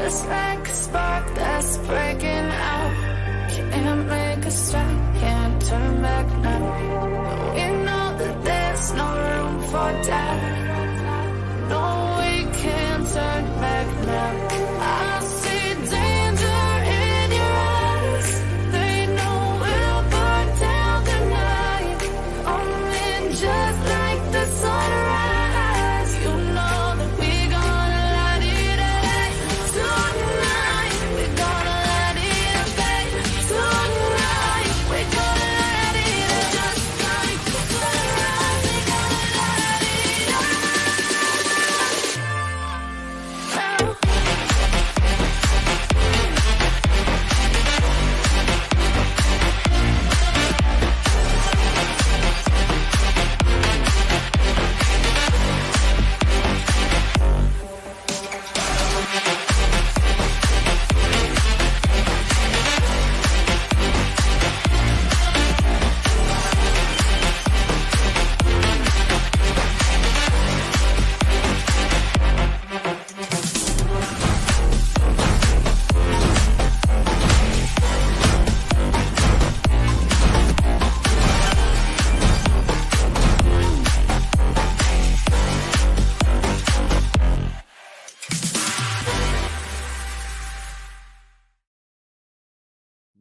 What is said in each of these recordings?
just like a spark that's breaking out. Can't make a stop, can't turn back now. We know that there's no room for doubt. No, we can't turn back now. I see danger in your eyes. They know we'll burn down tonight. Only just like the sunrise. You know that we gonna light it up tonight. We gonna light it up tonight. We gonna light it up just like the sunrise. We gonna light it up now.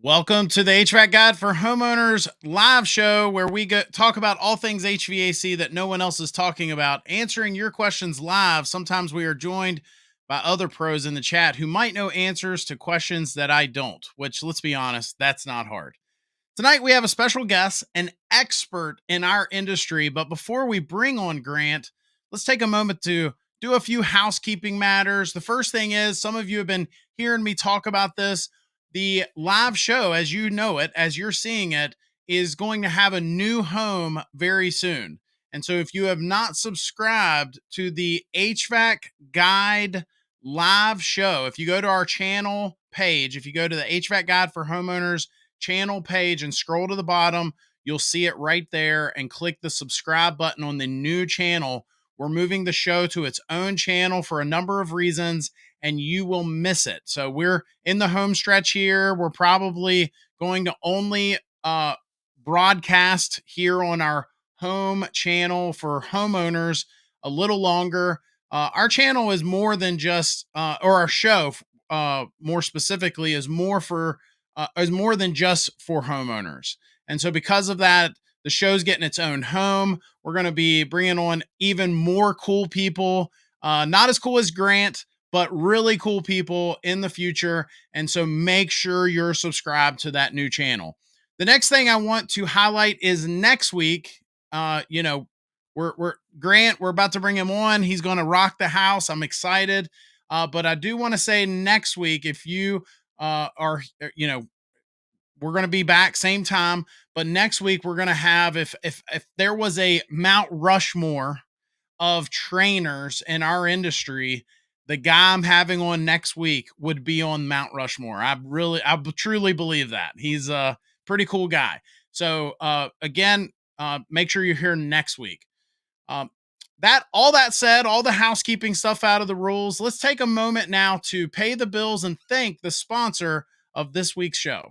Welcome to the HVAC Guide for Homeowners live show, where we talk about all things HVAC that no one else is talking about, answering your questions live. Sometimes we are joined by other pros in the chat who might know answers to questions that I don't, which, let's be honest, that's not hard. Tonight we have a special guest, an expert in our industry. But before we bring on Grant, let's take a moment to do a few housekeeping matters. The first thing is, some of you have been hearing me talk about this. The live show, as you know it, as you're seeing it, is going to have a new home very soon. And so if you have not subscribed to the HVAC Guide live show, if you go to our channel page, if you go to the HVAC Guide for Homeowners channel page and scroll to the bottom, you'll see it right there, and click the subscribe button on the new channel. We're moving the show to its own channel for a number of reasons, and you will miss it. So we're in the home stretch here. We're probably going to only broadcast here on our home channel for homeowners a little longer. Our channel is more than just, or our show more specifically is more than just for homeowners. And so because of that, the show's getting its own home. We're going to be bringing on even more cool people, not as cool as Grant, but really cool people in the future. And so make sure you're subscribed to that new channel. The next thing I want to highlight is next week. We're Grant, we're about to bring him on. He's going to rock the house. I'm excited. But I do want to say next week, if you we're going to be back same time, but next week we're going to have, if there was a Mount Rushmore of trainers in our industry, the guy I'm having on next week would be on Mount Rushmore. I truly believe that. He's a pretty cool guy. So again, make sure you're here next week. All that said, all the housekeeping stuff out of the rules, let's take a moment now to pay the bills and thank the sponsor of this week's show.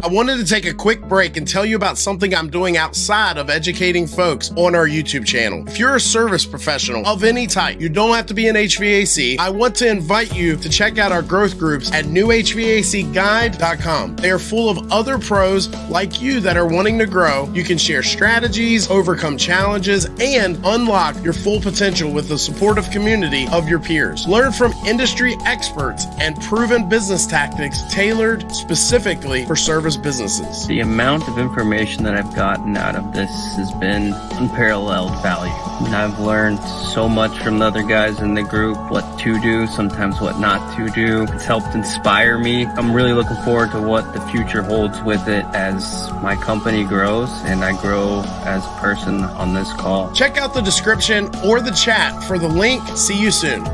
I wanted to take a quick break and tell you about something I'm doing outside of educating folks on our YouTube channel. If you're a service professional of any type, you don't have to be an HVAC, I want to invite you to check out our growth groups at newhvacguide.com. They are full of other pros like you that are wanting to grow. You can share strategies, overcome challenges, and unlock your full potential with the supportive community of your peers. Learn from industry experts and proven business tactics tailored specifically for service businesses. The amount of information that I've gotten out of this has been unparalleled value. And I've learned so much from the other guys in the group, what to do, sometimes what not to do. It's helped inspire me. I'm really looking forward to what the future holds with it as my company grows and I grow as a person on this call. Check out the description or the chat for the link. See you soon.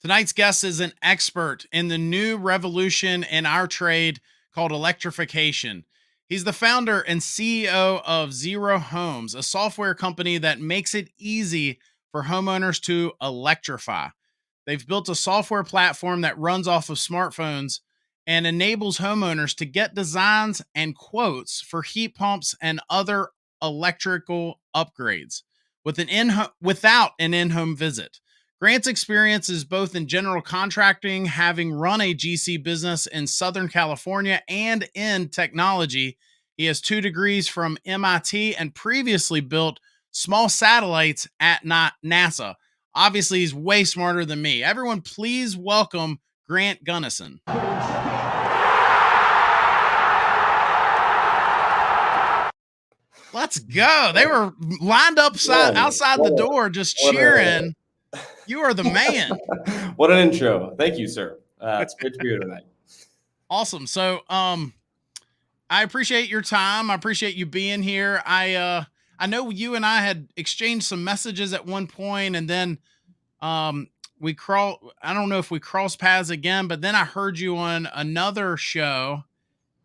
Tonight's guest is an expert in the new revolution in our trade called electrification. He's the founder and CEO of Zero Homes, a software company that makes it easy for homeowners to electrify. They've built a software platform that runs off of smartphones and enables homeowners to get designs and quotes for heat pumps and other electrical upgrades without an in-home visit. Grant's experience is both in general contracting, having run a GC business in Southern California, and in technology. He has 2 degrees from MIT and previously built small satellites at NASA. Obviously, he's way smarter than me. Everyone, please welcome Grant Gunnison. Let's go. They were lined up outside the door just cheering. You are the man. What an intro. Thank you, sir. It's great to be here tonight. Awesome. So I appreciate your time. I appreciate you being here. I know you and I had exchanged some messages at one point, and then I don't know if we crossed paths again, but then I heard you on another show,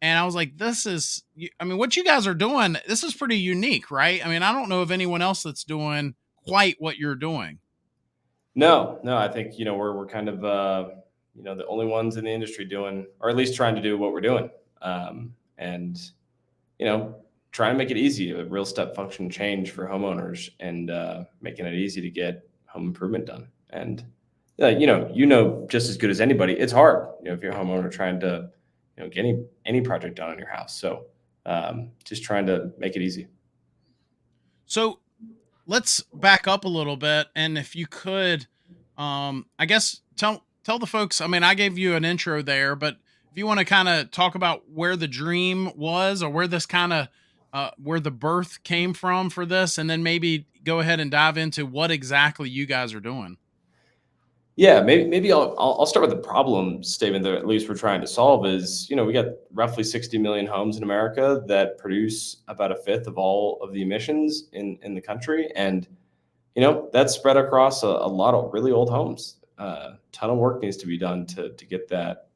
and I was like, what you guys are doing, this is pretty unique, right? I mean, I don't know of anyone else that's doing quite what you're doing. No, I think, we're kind of, the only ones in the industry doing, or at least trying to do what we're doing. And, trying to make it easy, a real step function change for homeowners, and making it easy to get home improvement done. And, just as good as anybody, it's hard, if you're a homeowner trying to, get any project done on your house. So just trying to make it easy. So let's back up a little bit. And if you could, I guess tell the folks, I mean, I gave you an intro there, but if you want to kind of talk about where the dream was, or where this kind of, where the birth came from for this, and then maybe go ahead and dive into what exactly you guys are doing. Yeah, maybe I'll start with the problem statement that at least we're trying to solve is, we got roughly 60 million homes in America that produce about a fifth of all of the emissions in the country. And, that's spread across a lot of really old homes. Ton of work needs to be done to get that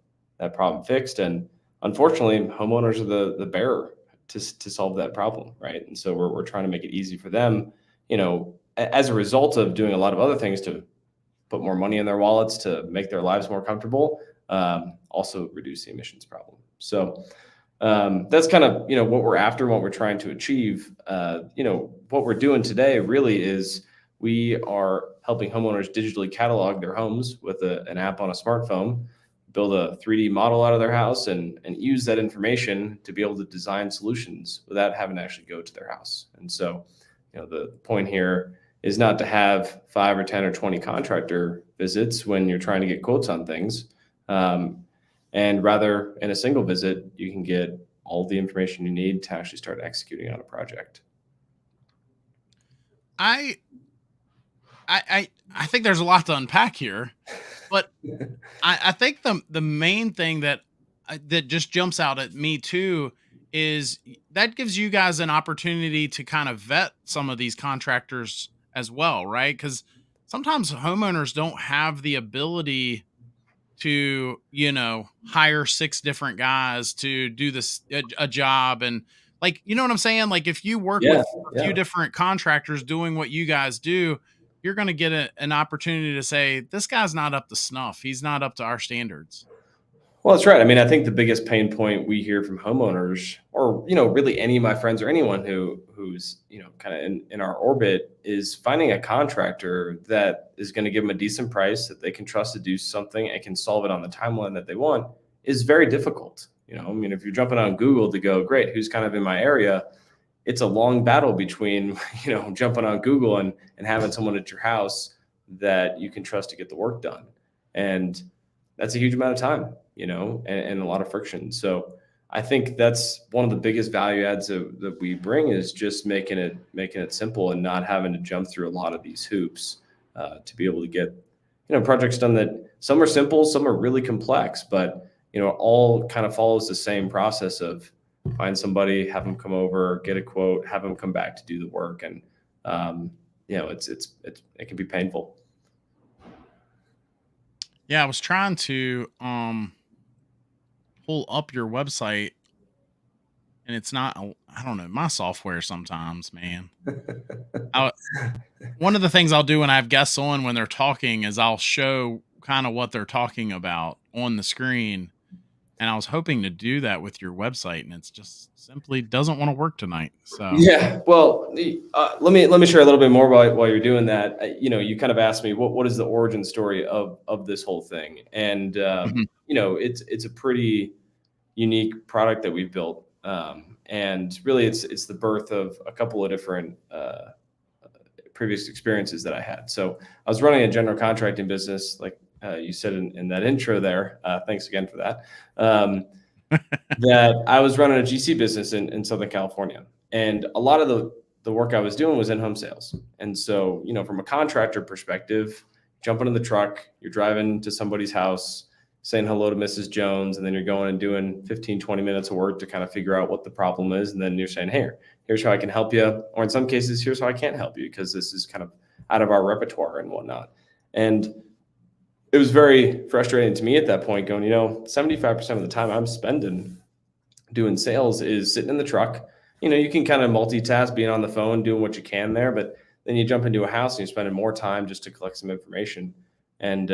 problem fixed. And unfortunately, homeowners are the bearer to solve that problem, right? And so we're trying to make it easy for them, as a result of doing a lot of other things to put more money in their wallets to make their lives more comfortable, also reduce the emissions problem. So that's kind of, what we're after, what we're trying to achieve. What we're doing today really is we are helping homeowners digitally catalog their homes with an app on a smartphone, build a 3D model out of their house, and use that information to be able to design solutions without having to actually go to their house. And so, the point here is not to have 5 or 10 or 20 contractor visits when you're trying to get quotes on things. And rather, in a single visit, you can get all the information you need to actually start executing on a project. I think there's a lot to unpack here, but I think the main thing that just jumps out at me too is that gives you guys an opportunity to kind of vet some of these contractors as well, right? Because sometimes homeowners don't have the ability to, hire 6 different guys to do this a job, and like, you know what I'm saying? Like, if you work with a few different contractors doing what you guys do, you're going to get an opportunity to say, this guy's not up to snuff. He's not up to our standards. Well, that's right. I mean, I think the biggest pain point we hear from homeowners, or, really any of my friends or anyone who's, kind of in our orbit, is finding a contractor that is going to give them a decent price that they can trust to do something and can solve it on the timeline that they want is very difficult. If you're jumping on Google to go, great, who's kind of in my area, it's a long battle between, jumping on Google and having someone at your house that you can trust to get the work done. And that's a huge amount of time, and a lot of friction. So I think that's one of the biggest value adds that we bring, is just making it simple and not having to jump through a lot of these hoops to be able to get, projects done that some are simple, some are really complex, but, all kind of follows the same process of find somebody, have them come over, get a quote, have them come back to do the work. And, it can be painful. Yeah, I was trying to pull up your website, and it's not. I don't know, my software sometimes, man. one of the things I'll do when I have guests on when they're talking is I'll show kind of what they're talking about on the screen. And I was hoping to do that with your website, and it's just simply doesn't want to work tonight. So Yeah, well, let me share a little bit more while you're doing that. You kind of asked me what is the origin story of this whole thing, and Mhm. it's a pretty unique product that we've built, and really it's the birth of a couple of different previous experiences that I had. So I was running a general contracting business, like you said in that intro there. Thanks again for that. That I was running a GC business in Southern California, and a lot of the work I was doing was in home sales. And so, from a contractor perspective, jumping in the truck, you're driving to somebody's house, saying hello to Mrs. Jones, and then you're going and doing 15, 20 minutes of work to kind of figure out what the problem is. And then you're saying, hey, here's how I can help you. Or in some cases, here's how I can't help you because this is kind of out of our repertoire and whatnot. And it was very frustrating to me at that point going, 75% of the time I'm spending doing sales is sitting in the truck. You can kind of multitask, being on the phone, doing what you can there, but then you jump into a house and you're spending more time just to collect some information. And,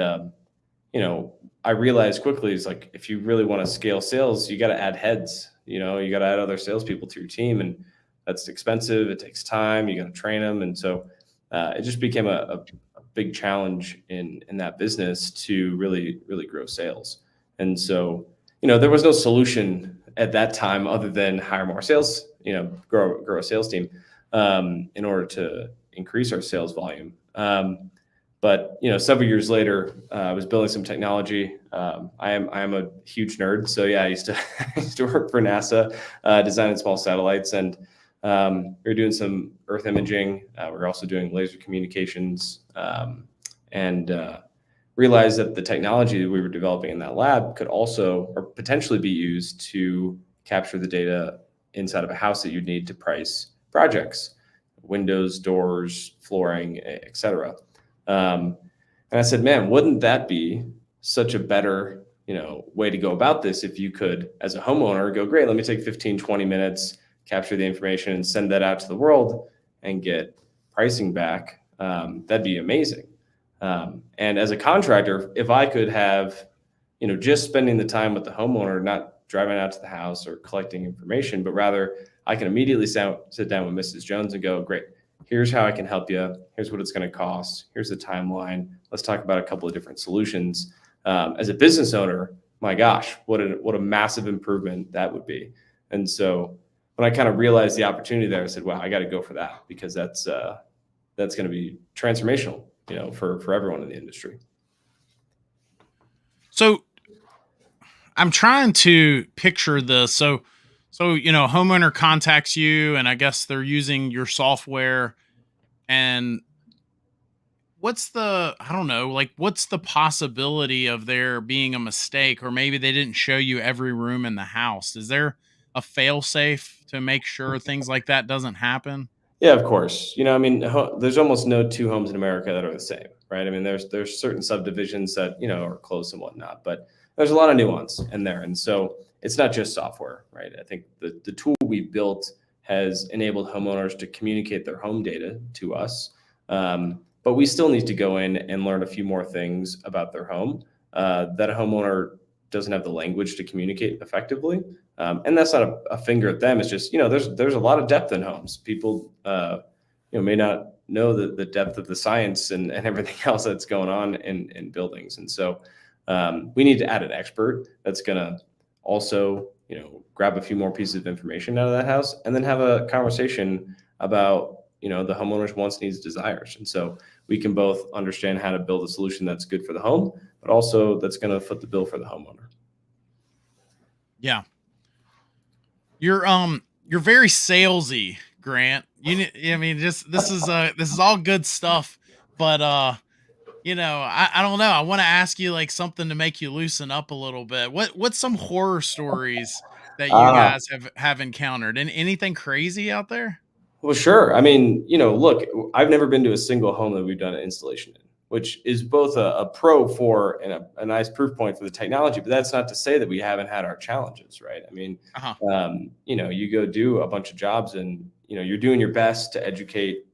I realized quickly, it's like, if you really want to scale sales, you got to add heads, you got to add other salespeople to your team, and that's expensive. It takes time. You got to train them. And so it just became a big challenge in that business to really, really grow sales. And so, there was no solution at that time other than hire more sales, grow a sales team in order to increase our sales volume. But several years later, I was building some technology. I am a huge nerd, so yeah, I used to work for NASA, designing small satellites, and we were doing some Earth imaging. We were also doing laser communications, and realized that the technology that we were developing in that lab could also or potentially be used to capture the data inside of a house that you'd need to price projects, windows, doors, flooring, etc. And I said, man, wouldn't that be such a better, way to go about this if you could, as a homeowner, go, great, let me take 15, 20 minutes, capture the information and send that out to the world and get pricing back. That'd be amazing. And as a contractor, if I could have, just spending the time with the homeowner, not driving out to the house or collecting information, but rather I can immediately sit down with Mrs. Jones and go, great, here's how I can help you. Here's what it's going to cost. Here's the timeline. Let's talk about a couple of different solutions. As a business owner, my gosh, what a massive improvement that would be. And so when I kind of realized the opportunity there, I said, wow, I got to go for that because that's going to be transformational, for everyone in the industry. So I'm trying to picture this. So, homeowner contacts you and I guess they're using your software, and what's the possibility of there being a mistake, or maybe they didn't show you every room in the house? Is there a fail safe to make sure things like that doesn't happen? Yeah, of course. There's almost no two homes in America that are the same, right? I mean, there's certain subdivisions that, are close and whatnot, but there's a lot of nuance in there. And so it's not just software, right? I think the tool we built has enabled homeowners to communicate their home data to us. But we still need to go in and learn a few more things about their home that a homeowner doesn't have the language to communicate effectively. And that's not a finger at them. It's just, there's a lot of depth in homes. People, may not know the depth of the science and everything else that's going on in buildings. And so we need to add an expert that's going to also, grab a few more pieces of information out of that house and then have a conversation about, the homeowner's wants, needs, desires. And so we can both understand how to build a solution that's good for the home, but also that's going to foot the bill for the homeowner. Yeah. You're very salesy, Grant. This is all good stuff, but I don't know. I want to ask you like something to make you loosen up a little bit. What's some horror stories that you guys have encountered? And anything crazy out there? Well, sure. I mean, look, I've never been to a single home that we've done an installation in, which is both a pro for and a nice proof point for the technology. But that's not to say that we haven't had our challenges, right? I mean, you go do a bunch of jobs and, you're doing your best to educate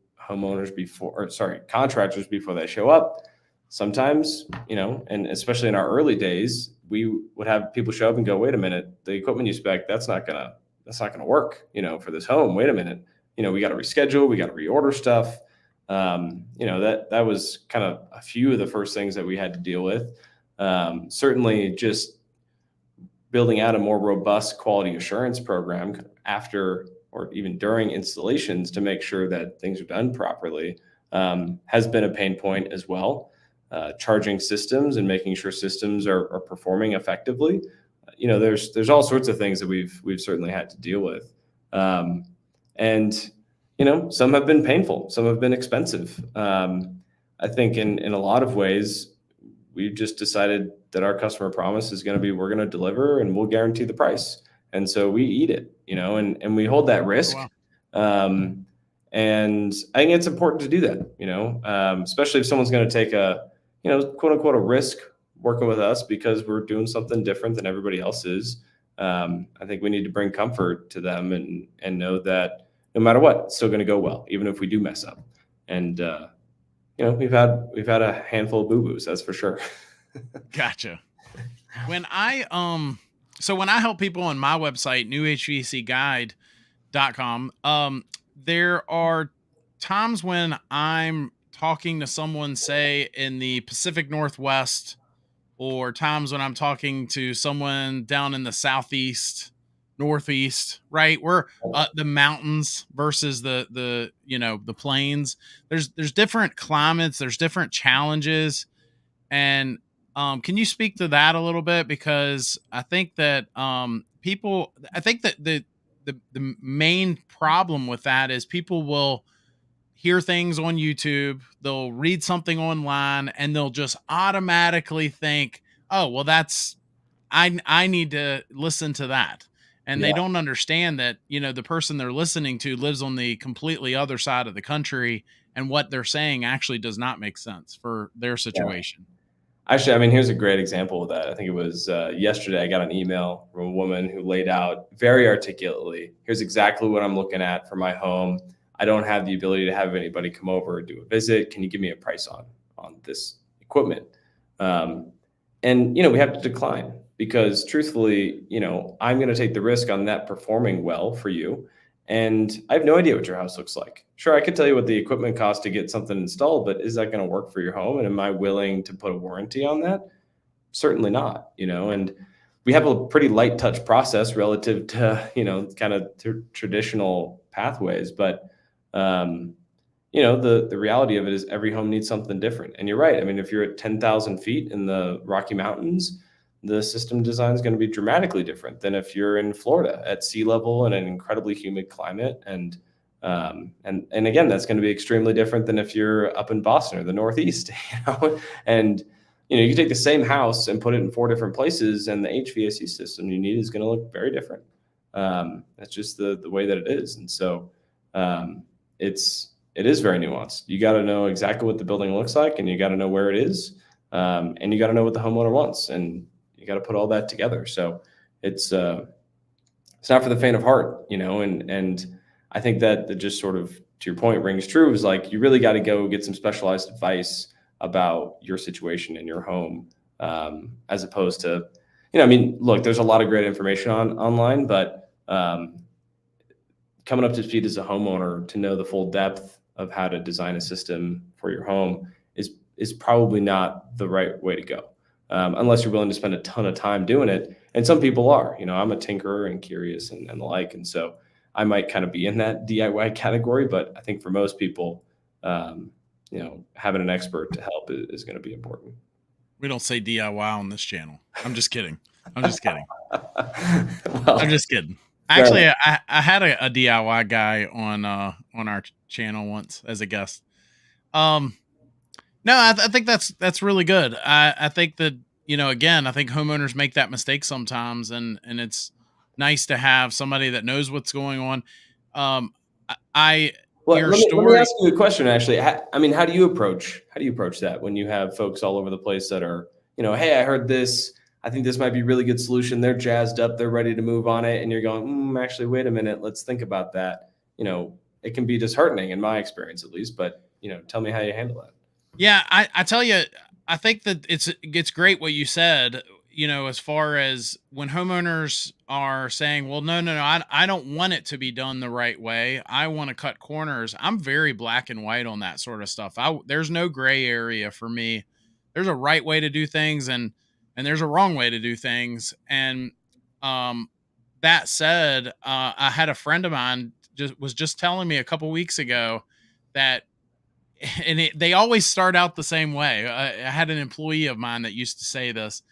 contractors before they show up. Sometimes, and especially in our early days, we would have people show up and go, wait a minute, the equipment you spec, that's not gonna work, for this home. Wait a minute, we got to reschedule, we got to reorder stuff. That was kind of a few of the first things that we had to deal with. Certainly just building out a more robust quality assurance program after or even during installations to make sure that things are done properly has been a pain point as well. Charging systems and making sure systems are performing effectively. There's all sorts of things that we've certainly had to deal with. And some have been painful, some have been expensive. I think in a lot of ways, we've just decided that our customer promise is going to be, we're going to deliver and we'll guarantee the price. And so we eat it, and we hold that risk. Wow. And I think it's important to do that, especially if someone's going to take a, quote unquote, a risk working with us because we're doing something different than everybody else is. I think we need to bring comfort to them and know that no matter what, it's still going to go well, even if we do mess up. And, we've had a handful of boo-boos, that's for sure. Gotcha. When I help people on my website, newhvacguide.com, there are times when I'm talking to someone, say in the Pacific Northwest, or times when I'm talking to someone down in the Southeast, Northeast, right? We're the mountains versus the plains. There's different climates, there's different challenges. And can you speak to that a little bit? Because I think that the main problem with that is people will hear things on YouTube, they'll read something online, and they'll just automatically think, oh, well, I need to listen to that. And they don't understand that, the person they're listening to lives on the completely other side of the country, and what they're saying actually does not make sense for their situation. Yeah. Actually, here's a great example of that. I think it was yesterday, I got an email from a woman who laid out very articulately, here's exactly what I'm looking at for my home. I don't have the ability to have anybody come over and do a visit. Can you give me a price on this equipment? And, we have to decline because truthfully, I'm going to take the risk on that performing well for you. And I have no idea what your house looks like. Sure, I could tell you what the equipment costs to get something installed, but is that going to work for your home? And am I willing to put a warranty on that? Certainly not, and we have a pretty light touch process relative to, kind of traditional pathways. But, the reality of it is every home needs something different. And you're right. If you're at 10,000 feet in the Rocky Mountains, the system design is going to be dramatically different than if you're in Florida at sea level in an incredibly humid climate. And again, that's going to be extremely different than if you're up in Boston or the Northeast, and, you can take the same house and put it in 4 different places and the HVAC system you need is going to look very different. That's just the way that it is. And so, it is very nuanced. You got to know exactly what the building looks like, and you got to know where it is. And you got to know what the homeowner wants, and you got to put all that together. So it's not for the faint of heart, and I think that just sort of, to your point, rings true, is like, you really got to go get some specialized advice about your situation in your home, as opposed to, look, there's a lot of great information online, but coming up to speed as a homeowner to know the full depth of how to design a system for your home is probably not the right way to go, unless you're willing to spend a ton of time doing it. And some people are. I'm a tinkerer and curious and the like, and so I might kind of be in that DIY category. But I think for most people, having an expert to help is going to be important. We don't say DIY on this channel. I'm just kidding. I'm just kidding. Actually, I had a DIY guy on our channel once as a guest. No, I think that's really good. I think that, again, I think homeowners make that mistake sometimes, and it's nice to have somebody that knows what's going on. Let me ask you a question, actually. How do you approach that when you have folks all over the place that are, hey, I heard this, I think this might be a really good solution. They're jazzed up, they're ready to move on it. And you're going, actually, wait a minute, let's think about that. it can be disheartening in my experience, at least, but tell me how you handle that. Yeah, I tell you, I think that it's great what you said, as far as when homeowners are saying, well, no, I don't want it to be done the right way. I want to cut corners. I'm very black and white on that sort of stuff. There's no gray area for me. There's a right way to do things and there's a wrong way to do things. And that said, I had a friend of mine was just telling me a couple weeks ago that, and they always start out the same way. I had an employee of mine that used to say this.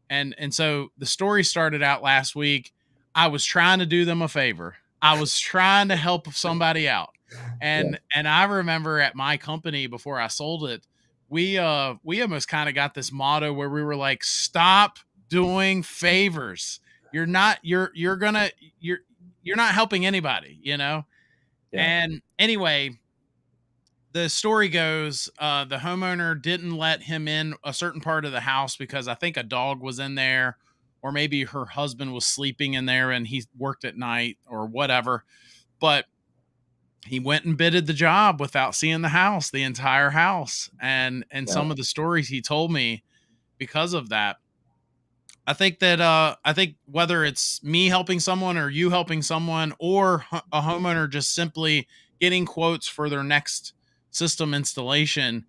And so the story started out last week. I was trying to do them a favor. I was trying to help somebody out. And I remember at my company before I sold it, we almost kind of got this motto where we were like, stop doing favors. You're not helping anybody, Yeah. And anyway, the story goes, the homeowner didn't let him in a certain part of the house because I think a dog was in there, or maybe her husband was sleeping in there and he worked at night or whatever. But he went and bidded the job without seeing the house, the entire house. And some of the stories he told me because of that, I think whether it's me helping someone or you helping someone or a homeowner just simply getting quotes for their next system installation,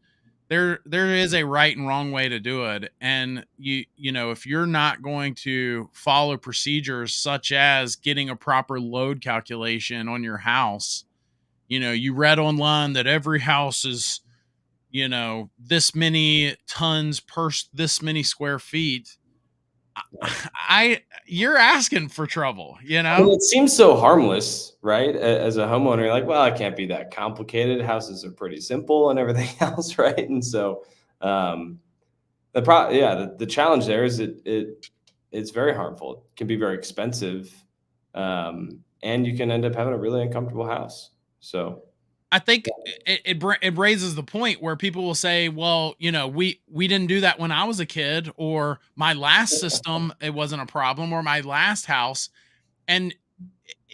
there is a right and wrong way to do it. And if you're not going to follow procedures such as getting a proper load calculation on your house, you read online that every house is, this many tons per this many square feet. You're asking for trouble, It seems so harmless, right? As a homeowner, you're like, well, it can't be that complicated. Houses are pretty simple and everything else, right? And so, the challenge there is it's very harmful. It can be very expensive, and you can end up having a really uncomfortable house. So I think it raises the point where people will say, well, we didn't do that when I was a kid, or my last system, it wasn't a problem, or my last house. And,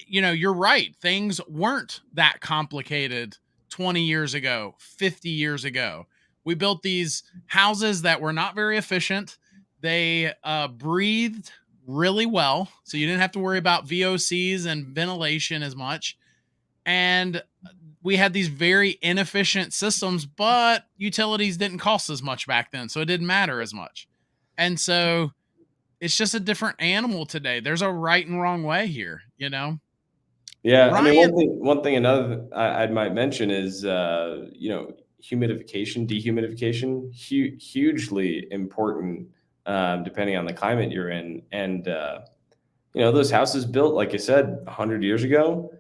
you're right. Things weren't that complicated 20 years ago, 50 years ago. We built these houses that were not very efficient. They breathed really well, so you didn't have to worry about VOCs and ventilation as much. And we had these very inefficient systems, but utilities didn't cost as much back then, so it didn't matter as much. And so it's just a different animal today. There's a right and wrong way here, Yeah, Ryan, I mean, another I might mention is humidification, dehumidification, hugely important, depending on the climate you're in. And those houses built, like I said, 100 years ago,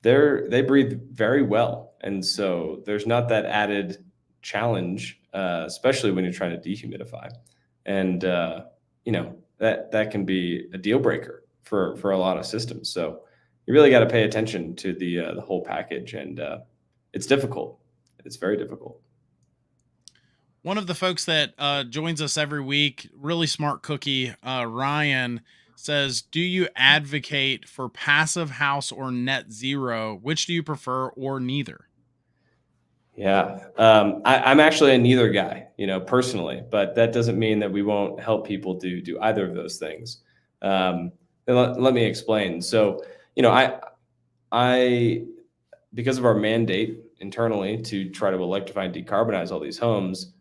they breathe very well. And so there's not that added challenge, especially when you're trying to dehumidify. And, that can be a deal breaker for a lot of systems. So you really got to pay attention to the whole package. And it's difficult. It's very difficult. One of the folks that joins us every week, really smart cookie, Ryan, says, do you advocate for passive house or net zero? Which do you prefer, or neither? Yeah, I'm actually a neither guy, personally, but that doesn't mean that we won't help people do either of those things. Let me explain. So, I because of our mandate internally to try to electrify and decarbonize all these homes,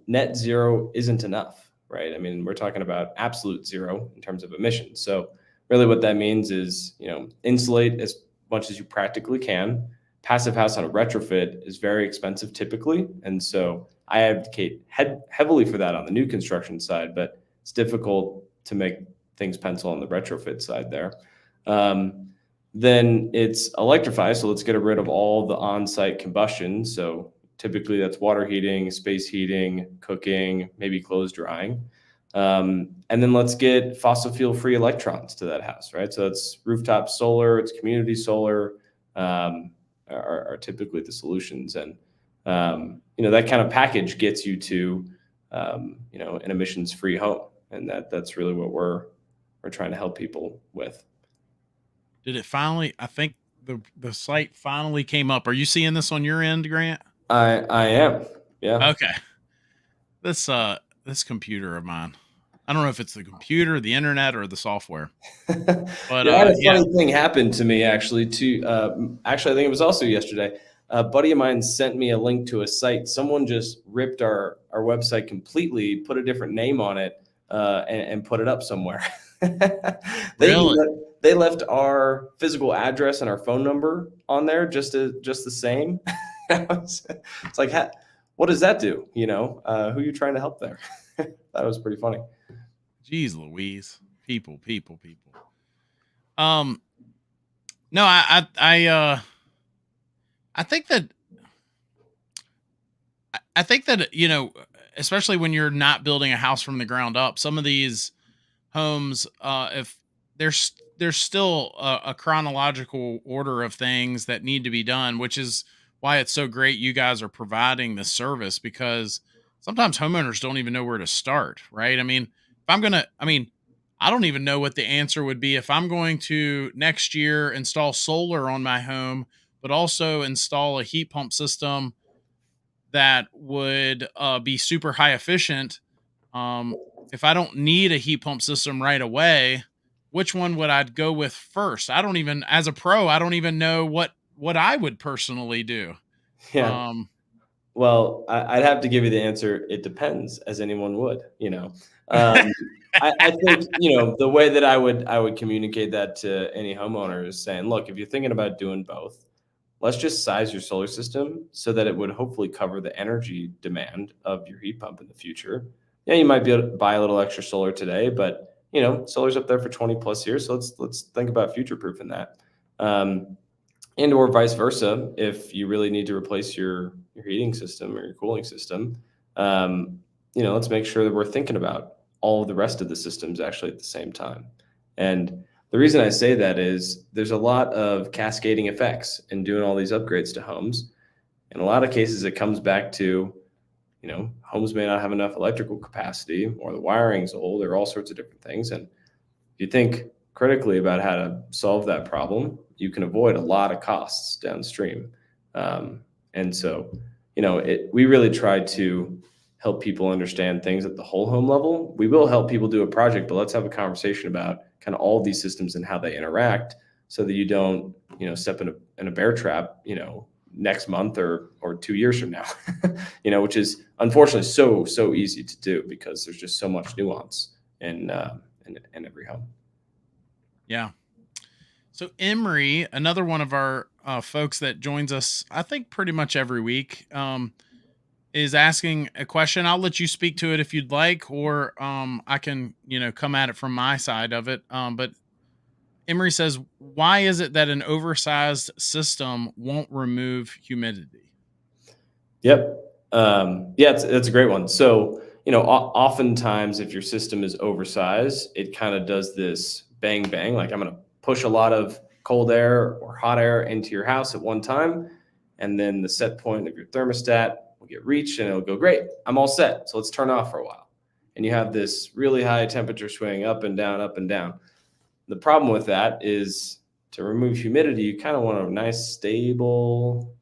net zero isn't enough. Right. I mean, we're talking about absolute zero in terms of emissions. So really what that means is, insulate as much as you practically can. Passive house on a retrofit is very expensive typically. And so I advocate heavily for that on the new construction side, but it's difficult to make things pencil on the retrofit side there. Then it's electrify. So let's get rid of all the on-site combustion. So typically that's water heating, space heating, cooking, maybe clothes drying. And then let's get fossil fuel free electrons to that house, right? So it's rooftop solar, it's community solar, are typically the solutions. And, that kind of package gets you to, an emissions free home. And that's really what we're trying to help people with. Did it finally, I think the site finally came up. Are you seeing this on your end, Grant? I am. Yeah. Okay. This computer of mine. I don't know if it's the computer, the internet, or the software. But I had a funny thing happen to me actually. I think it was also yesterday. A buddy of mine sent me a link to a site. Someone just ripped our website completely, put a different name on it, and put it up somewhere. They left our physical address and our phone number on there just the same. It's like, what does that do? Who are you trying to help there? That was pretty funny. Jeez Louise. People. No, I think that especially when you're not building a house from the ground up, some of these homes, if there's still a chronological order of things that need to be done, which is why it's so great you guys are providing this service, because sometimes homeowners don't even know where to start, right? I mean, I don't even know what the answer would be if I'm going to next year install solar on my home, but also install a heat pump system that would be super high efficient. If I don't need a heat pump system right away, which one would I go with first? As a pro, I don't even know what I would personally do. Yeah. Well, I'd have to give you the answer. It depends, as anyone would, I think, the way that I would communicate that to any homeowner is saying, look, if you're thinking about doing both, let's just size your solar system so that it would hopefully cover the energy demand of your heat pump in the future. Yeah, you might be able to buy a little extra solar today, but solar's up there for 20 plus years. So let's think about future proofing that. And or vice versa, if you really need to replace your heating system or your cooling system, let's make sure that we're thinking about all of the rest of the systems actually at the same time. And the reason I say that is there's a lot of cascading effects in doing all these upgrades to homes. In a lot of cases, it comes back to, homes may not have enough electrical capacity, or the wiring's old, or all sorts of different things. And if you think critically about how to solve that problem, you can avoid a lot of costs downstream. And so, we really try to help people understand things at the whole home level. We will help people do a project, but let's have a conversation about kind of all these systems and how they interact, so that you don't, step in a bear trap, next month or 2 years from now, which is unfortunately so easy to do because there's just so much nuance in every home. Yeah. So Emery, another one of our folks that joins us, I think pretty much every week, is asking a question. I'll let you speak to it if you'd like, or I can, come at it from my side of it. But Emery says, why is it that an oversized system won't remove humidity? Yep. It's a great one. So, oftentimes if your system is oversized, it kind of does this bang, bang, like I'm going to push a lot of cold air or hot air into your house at one time. And then the set point of your thermostat will get reached and it'll go, great, I'm all set. So let's turn off for a while. And you have this really high temperature swing up and down, up and down. The problem with that is to remove humidity, you kind of want a nice, stable,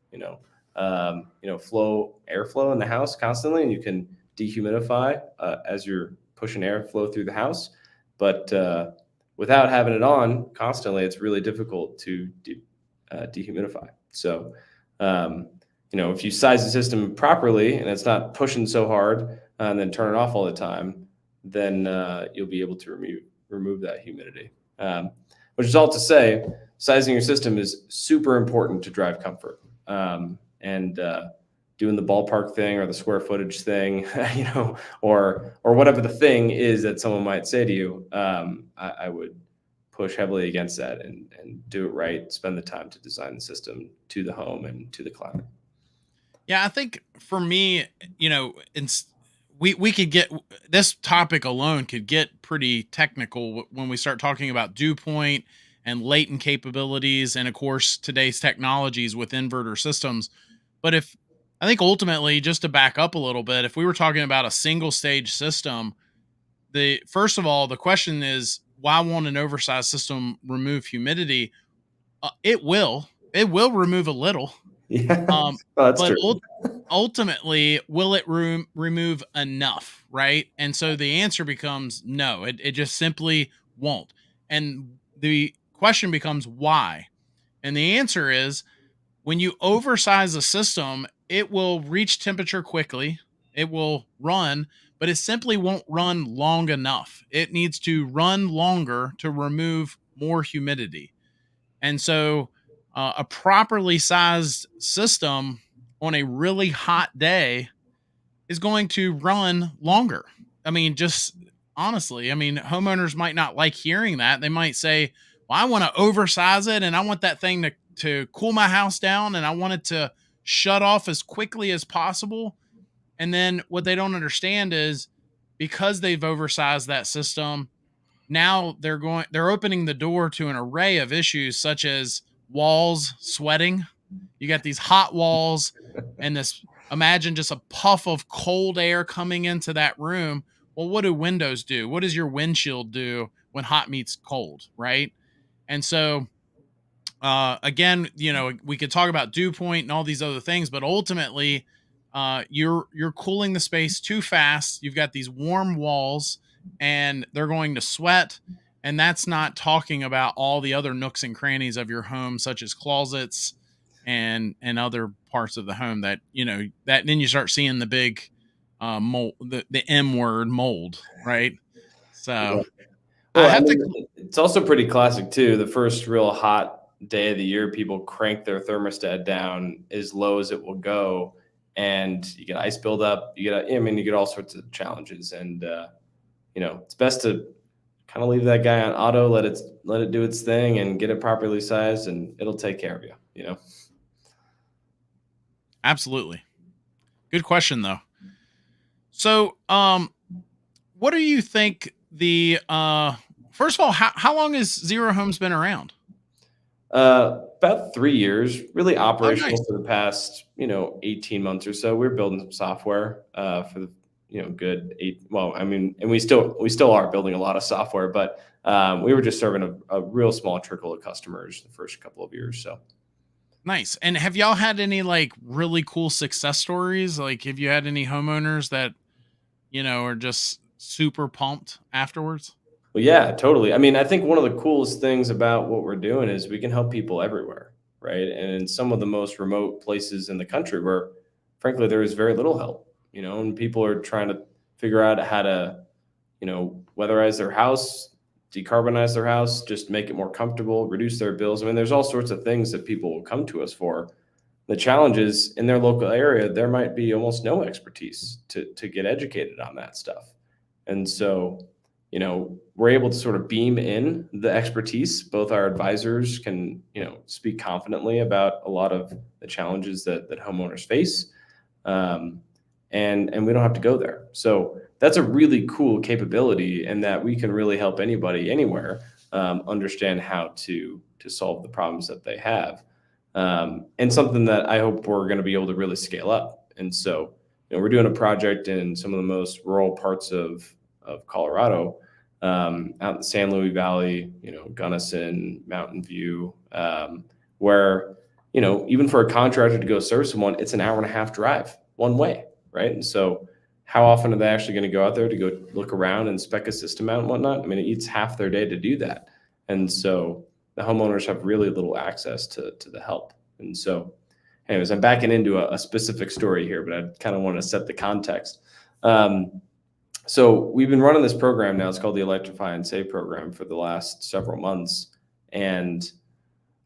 airflow in the house constantly, and you can dehumidify as you're pushing airflow through the house. But without having it on constantly, it's really difficult to dehumidify. So, if you size the system properly and it's not pushing so hard and then turn it off all the time, then you'll be able to remove that humidity. Which is all to say, sizing your system is super important to drive comfort. And doing the ballpark thing or the square footage thing, or whatever the thing is that someone might say to you, I would push heavily against that and do it right. Spend the time to design the system to the home and to the climate. Yeah, I think for me, we could get, this topic alone could get pretty technical when we start talking about dew point and latent capabilities, and of course today's technologies with inverter systems. But I think ultimately, just to back up a little bit, if we were talking about a single stage system, first of all, the question is, why won't an oversized system remove humidity? It will. It will remove a little. Yeah, Um, well, that's but true. ultimately, will it remove enough? Right. And so the answer becomes no, it just simply won't. And the question becomes why? And the answer is when you oversize a system, it will reach temperature quickly, it will run, but it simply won't run long enough. It needs to run longer to remove more humidity. And so, a properly sized system on a really hot day is going to run longer. I mean, just honestly, I mean, homeowners might not like hearing that. They might say, well, I want to oversize it and I want that thing to cool my house down and I want it to shut off as quickly as possible. And then what they don't understand is because they've oversized that system, now they're opening the door to an array of issues such as walls sweating. You got these hot walls and this, imagine just a puff of cold air coming into that room. Well, what do windows do? What does your windshield do when hot meets cold, right? And so again, we could talk about dew point and all these other things, but ultimately you're cooling the space too fast. You've got these warm walls and they're going to sweat. And that's not talking about all the other nooks and crannies of your home, such as closets and other parts of the home that, that then you start seeing the big mold, the M word, mold, right? So Well, I have to, it's also pretty classic too. The first real hot day of the year, people crank their thermostat down as low as it will go, and you get ice buildup. You get all sorts of challenges, and it's best to kind of leave that guy on auto, let it do its thing, and get it properly sized, and it'll take care of you. Absolutely. Good question though. So, what do you think first of all, how long has Zero Homes been around? About 3 years, really operational nice. for the past, 18 months or so. We're building some software, for the, good and we still are building a lot of software, but, we were just serving a real small trickle of customers the first couple of years. So. Nice. And have y'all had any like really cool success stories? Like, have you had any homeowners that, are just super pumped afterwards? Well, yeah, totally. I mean, I think one of the coolest things about what we're doing is we can help people everywhere, right? And in some of the most remote places in the country where, frankly, there is very little help, and people are trying to figure out how to, weatherize their house, decarbonize their house, just make it more comfortable, reduce their bills. I mean, there's all sorts of things that people will come to us for. The challenge is in their local area, there might be almost no expertise to get educated on that stuff. And so, we're able to sort of beam in the expertise. Both our advisors can, speak confidently about a lot of the challenges that homeowners face. And we don't have to go there. So that's a really cool capability, and that we can really help anybody anywhere understand how to solve the problems that they have. And something that I hope we're going to be able to really scale up. And so, we're doing a project in some of the most rural parts of Colorado, out in the San Luis Valley, Gunnison, Mountain View, where, even for a contractor to go serve someone, it's an hour and a half drive one way, right? And so how often are they actually going to go out there to go look around and spec a system out and whatnot? I mean, it eats half their day to do that. And so the homeowners have really little access to the help. And so anyways, I'm backing into a specific story here, but I kind of want to set the context. So we've been running this program now. It's called the Electrify and Save program for the last several months. And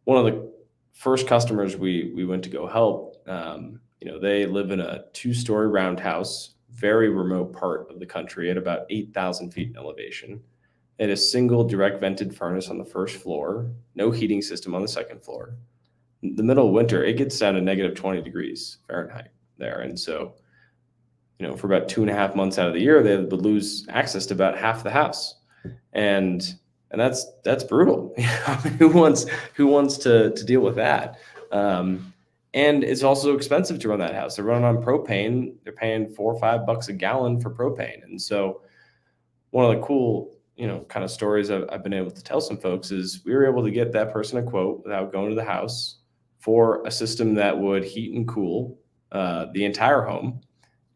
one of the first customers we went to go help, they live in a 2-story roundhouse, very remote part of the country at about 8,000 feet in elevation. It has single direct vented furnace on the first floor, no heating system on the second floor. In the middle of winter, it gets down to negative 20 degrees Fahrenheit there. And so, for about 2.5 months out of the year, they would lose access to about half the house. And that's brutal. Who wants to deal with that? And it's also expensive to run that house. They're running on propane. They're paying $4 or $5 a gallon for propane. And so one of the cool kind of stories I've been able to tell some folks is we were able to get that person a quote without going to the house for a system that would heat and cool the entire home.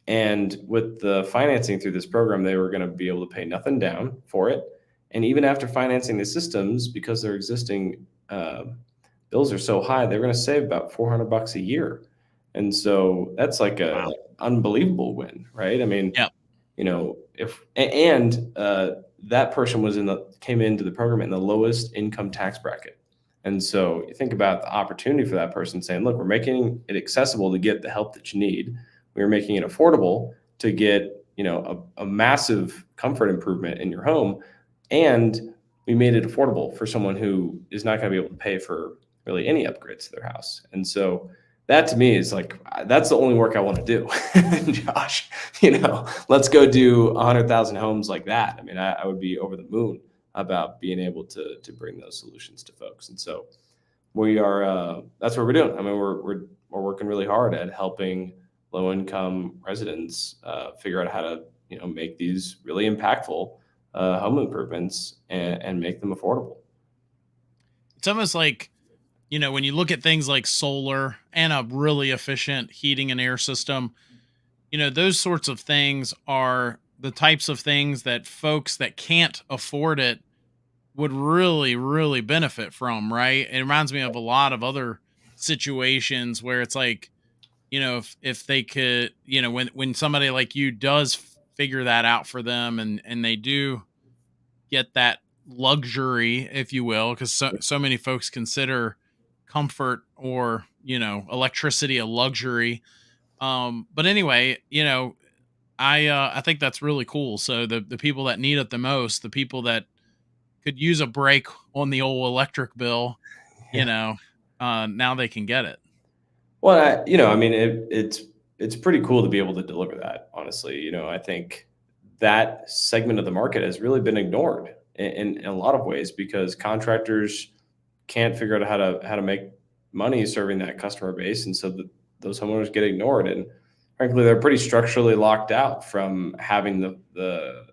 And with the financing through this program, they were going to be able to pay nothing down for it. And even after financing the systems, because their existing bills are so high, they're going to save about $400 a year. And so that's like a unbelievable win, right? I mean, Yep. That person came into the program in the lowest income tax bracket. And so you think about the opportunity for that person saying, look, we're making it accessible to get the help that you need. We're making it affordable to get, a massive comfort improvement in your home. And we made it affordable for someone who is not going to be able to pay for really any upgrades to their house. And so that to me is like, that's the only work I want to do. Josh, let's go do 100,000 homes like that. I mean, I would be over the moon about being able to bring those solutions to folks. And so we are, that's what we're doing. I mean, we're working really hard at helping low-income residents figure out how to, make these really impactful home improvements and make them affordable. It's almost like, when you look at things like solar and a really efficient heating and air system, those sorts of things are the types of things that folks that can't afford it would really, really benefit from, right? It reminds me of a lot of other situations where it's like, if they could, when somebody like you does figure that out for them and they do get that luxury, if you will, because so many folks consider comfort or, electricity a luxury. But anyway, I think that's really cool. So the people that need it the most, the people that could use a break on the old electric bill, now they can get it. Well, it's pretty cool to be able to deliver that. Honestly, I think that segment of the market has really been ignored in a lot of ways because contractors can't figure out how to make money serving that customer base, and so those homeowners get ignored. And frankly, they're pretty structurally locked out from having the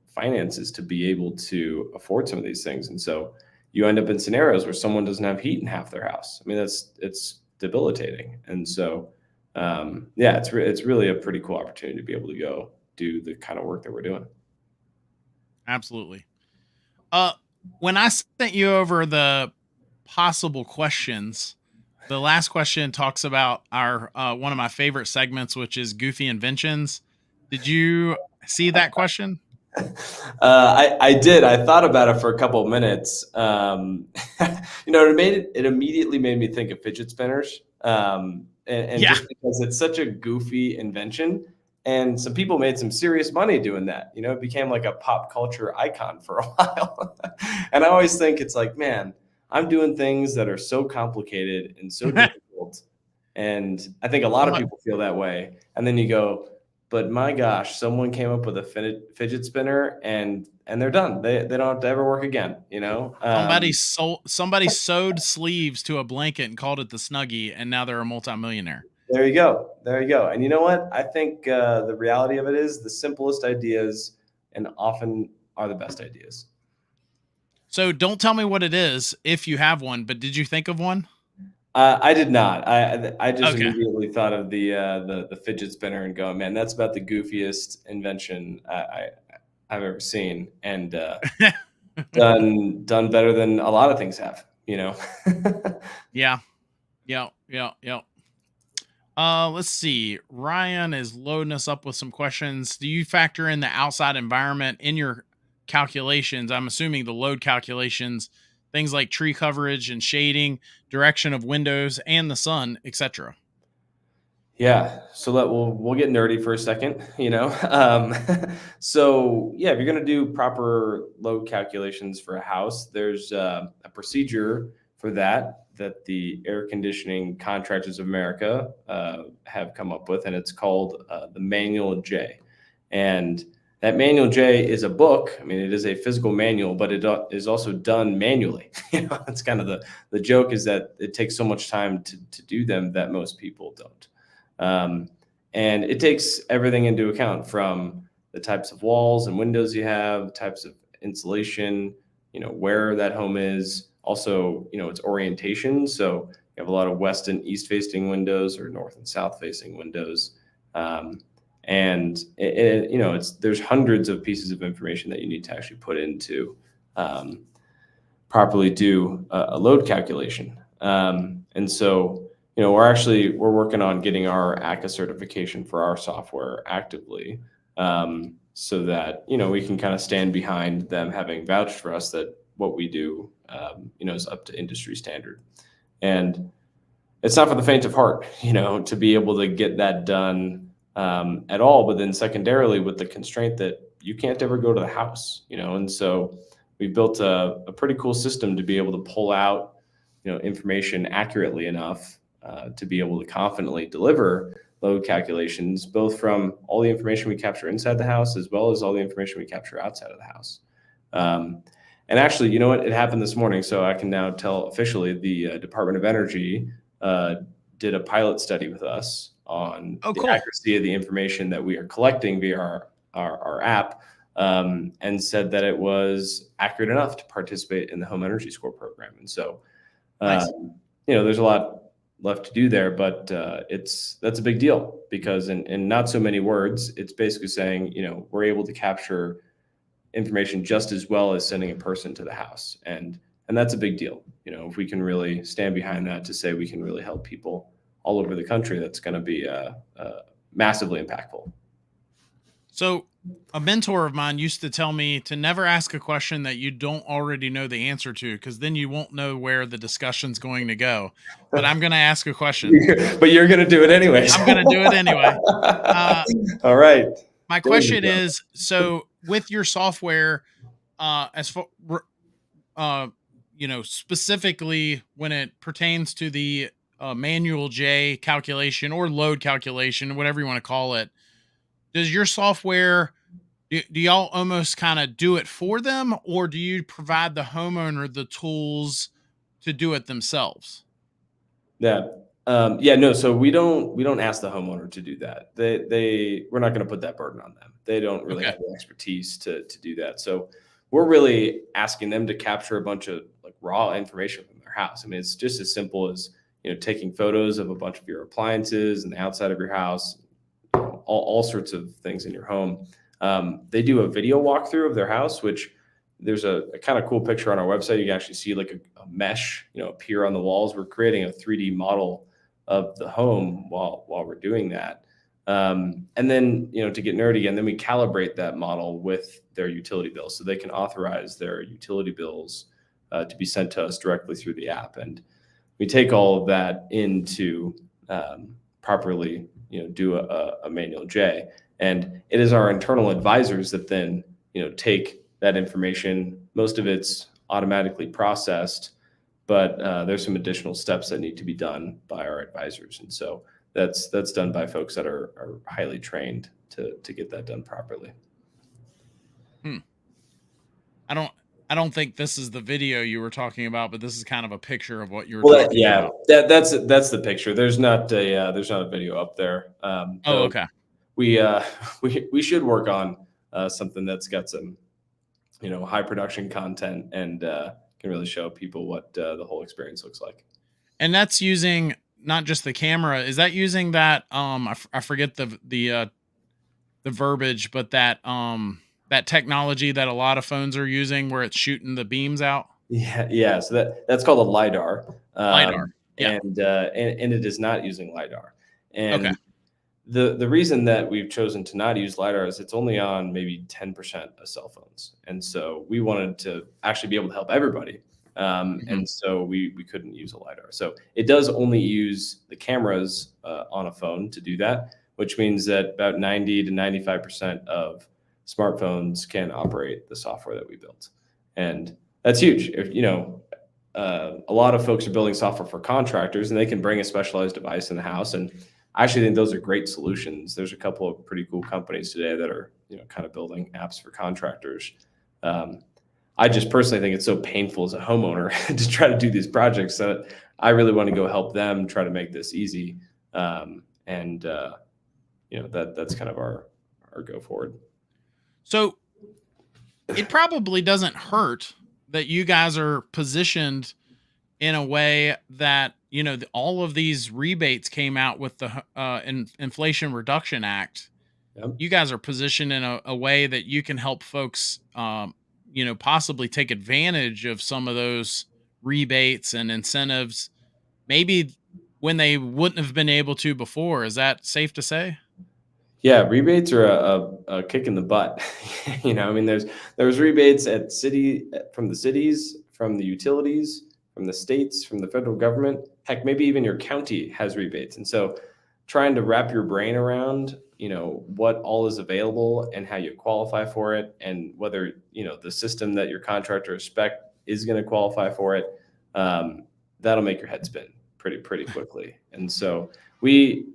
finances to be able to afford some of these things. And so you end up in scenarios where someone doesn't have heat in half their house. I mean, it's debilitating. And so, it's really a pretty cool opportunity to be able to go do the kind of work that we're doing. Absolutely. When I sent you over the possible questions, the last question talks about our one of my favorite segments, which is Goofy Inventions. Did you see that question? I did. I thought about it for a couple of minutes. It immediately made me think of fidget spinners. And just because it's such a goofy invention, and some people made some serious money doing that. It became like a pop culture icon for a while. And I always think it's like, man, I'm doing things that are so complicated and so difficult. And I think a lot of people feel that way. And then you go, but my gosh, someone came up with a fidget spinner and they're done. They don't have to ever work again. Somebody sewed sleeves to a blanket and called it the Snuggie, and now they're a multimillionaire. There you go. And you know what? I think the reality of it is the simplest ideas and often are the best ideas. So don't tell me what it is if you have one, but did you think of one? I did not. I just immediately thought of the fidget spinner and going, man, that's about the goofiest invention I've ever seen, and done better than a lot of things have. Yeah. Let's see. Ryan is loading us up with some questions. Do you factor in the outside environment in your calculations? I'm assuming the load calculations, things like tree coverage and shading, direction of windows and the sun, etc. Yeah. So we'll get nerdy for a second, So yeah, if you're going to do proper load calculations for a house, there's a procedure for that the Air Conditioning Contractors of America have come up with, and it's called the Manual J. And that Manual J is a book. I mean, it is a physical manual, but it is also done manually. It's kind of the joke is that it takes so much time to do them that most people don't. And it takes everything into account, from the types of walls and windows you have, types of insulation, where that home is, also, its orientation. So you have a lot of west and east facing windows or north and south facing windows. And there's hundreds of pieces of information that you need to actually put into properly do a load calculation. And so, we're working on getting our ACA certification for our software actively, so that, we can kind of stand behind them having vouched for us that what we do, is up to industry standard. And it's not for the faint of heart, to be able to get that done at all. But then secondarily, with the constraint that you can't ever go to the house, and so we built a pretty cool system to be able to pull out, information accurately enough to be able to confidently deliver load calculations, both from all the information we capture inside the house as well as all the information we capture outside of the house. And actually, it happened this morning, so I can now tell officially the Department of Energy did a pilot study with us on the accuracy of the information that we are collecting via our app, and said that it was accurate enough to participate in the Home Energy Score program. And so, nice. There's a lot left to do there, but that's a big deal, because in not so many words, it's basically saying, we're able to capture information just as well as sending a person to the house. And that's a big deal. If we can really stand behind that to say we can really help people all over the country, that's going to be massively impactful. So a mentor of mine used to tell me to never ask a question that you don't already know the answer to, because then you won't know where the discussion's going to go. But I'm going to ask a question. But you're going to do it anyways. I'm going to do it anyway. All right. My question is, so with your software, as far, specifically when it pertains to the manual J calculation or load calculation, whatever you want to call it, does your software, do y'all almost kind of do it for them, or do you provide the homeowner the tools to do it themselves? Yeah. No. So we don't ask the homeowner to do that. We're not going to put that burden on them. They don't really have the expertise to do that. So we're really asking them to capture a bunch of raw information from their house. I mean, it's just as simple as, taking photos of a bunch of your appliances and the outside of your house, all sorts of things in your home. They do a video walkthrough of their house, which there's a kind of cool picture on our website. You can actually see a mesh, appear on the walls. We're creating a 3D model of the home while we're doing that. And then, to get nerdy, and then we calibrate that model with their utility bills, so they can authorize their utility bills to be sent to us directly through the app. And we take all of that into properly, do a manual J. And it is our internal advisors that then, take that information. Most of it's automatically processed, but there's some additional steps that need to be done by our advisors. And so that's done by folks that are highly trained to get that done properly. I don't think this is the video you were talking about, but this is kind of a picture of what you were talking about. That's the picture. There's not a video up there. Okay. We should work on something that's got some, high production content and can really show people what the whole experience looks like. And that's using not just the camera. Is that using that? I forget the verbiage, but that technology that a lot of phones are using, where it's shooting the beams out. Yeah. So that's called a LiDAR. LiDAR. Yeah. And it is not using LiDAR. And okay. The reason that we've chosen to not use LiDAR is it's only on maybe 10% of cell phones. And so we wanted to actually be able to help everybody. And so we couldn't use a LiDAR. So it does only use the cameras on a phone to do that, which means that about 90 to 95% of smartphones can operate the software that we built. And that's huge. If, a lot of folks are building software for contractors, and they can bring a specialized device in the house. And I actually think those are great solutions. There's a couple of pretty cool companies today that are, kind of building apps for contractors. I just personally think it's so painful as a homeowner to try to do these projects that I really want to go help them try to make this easy. That's kind of our go forward. So it probably doesn't hurt that you guys are positioned in a way that, all of these rebates came out with the Inflation Reduction Act. Yep. You guys are positioned in a way that you can help folks, possibly take advantage of some of those rebates and incentives, maybe when they wouldn't have been able to before. Is that safe to say? Yeah, rebates are a kick in the butt. I mean, there's rebates from the cities, from the utilities, from the states, from the federal government. Heck, maybe even your county has rebates. And so trying to wrap your brain around, what all is available and how you qualify for it, and whether, the system that your contractor spec is going to qualify for it, that'll make your head spin pretty quickly. And so we,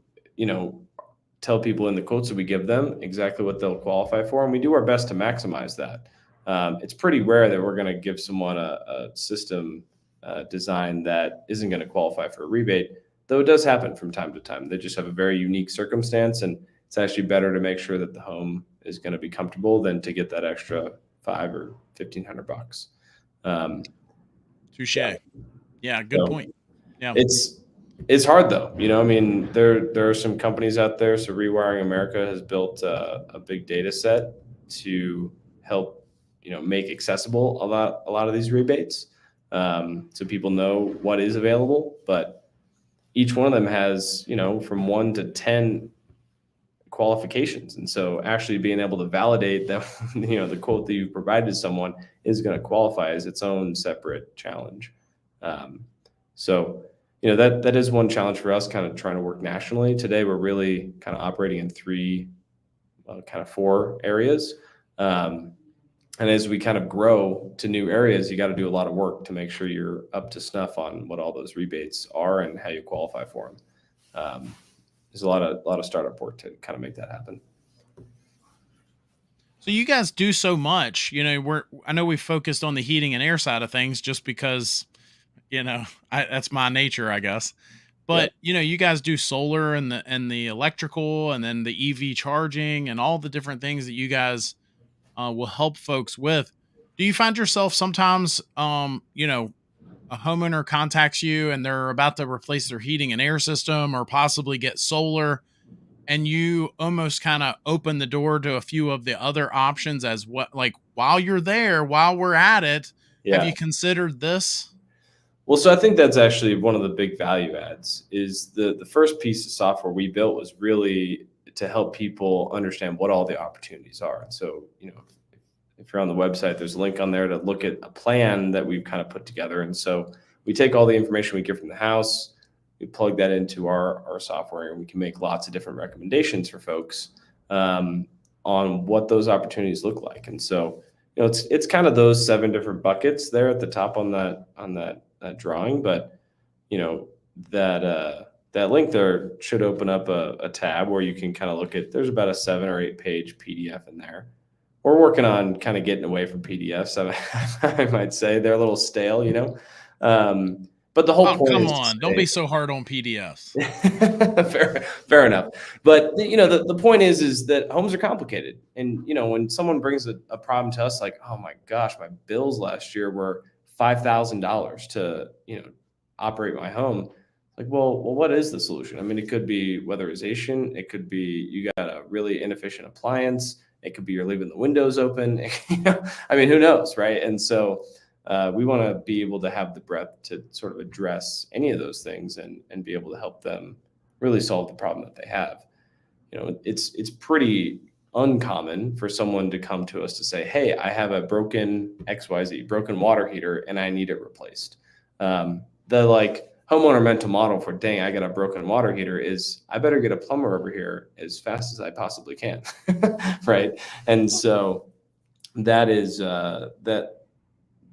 tell people in the quotes that we give them exactly what they'll qualify for, and we do our best to maximize that. It's pretty rare that we're going to give someone a system design that isn't going to qualify for a rebate, though it does happen from time to time. They just have a very unique circumstance, and it's actually better to make sure that the home is going to be comfortable than to get that extra $500 or $1,500. Touche. Yeah, good point. Yeah, it's hard though. I mean, there are some companies out there. So Rewiring America has built a big data set to help, make accessible a lot of these rebates. So people know what is available, but each one of them has, from 1 to 10 qualifications. And so actually being able to validate that, the quote that you provided to someone is going to qualify as its own separate challenge. So that is one challenge for us, kind of trying to work nationally. Today, we're really kind of operating in 4 areas. And as we kind of grow to new areas, you got to do a lot of work to make sure you're up to snuff on what all those rebates are and how you qualify for them. There's a lot of startup work to kind of make that happen. So you guys do so much. I know we focused on the heating and air side of things just because, that's my nature, I guess. But you guys do solar and the electrical, and then the EV charging and all the different things that you guys will help folks with. Do you find yourself sometimes, a homeowner contacts you and they're about to replace their heating and air system or possibly get solar, and you almost kind of open the door to a few of the other options while you're there, while we're at it, have you considered this? Well, so I think that's actually one of the big value adds. Is the first piece of software we built was really to help people understand what all the opportunities are. And so, if you're on the website, there's a link on there to look at a plan that we've kind of put together. And so we take all the information we get from the house, we plug that into our software, and we can make lots of different recommendations for folks on what those opportunities look like. And so, it's kind of those 7 different buckets there at the top on that drawing, but that link there should open up a tab where you can kind of look at. There's about a 7 or 8 page PDF in there. We're working on kind of getting away from PDFs. I might say they're a little stale, but the whole point come is on, don't be so hard on PDFs. fair enough. But the point is that homes are complicated, and when someone brings a problem to us, like, oh my gosh, my bills last year were $5,000 to operate my home. Like, well, what is the solution? I mean, it could be weatherization. It could be you got a really inefficient appliance. It could be you're leaving the windows open. I mean, who knows, right? And so we want to be able to have the breadth to sort of address any of those things and be able to help them really solve the problem that they have. It's pretty uncommon for someone to come to us to say, hey, I have a broken XYZ, broken water heater, and I need it replaced. The homeowner mental model for, dang, I got a broken water heater is, I better get a plumber over here as fast as I possibly can. Right. And so that is,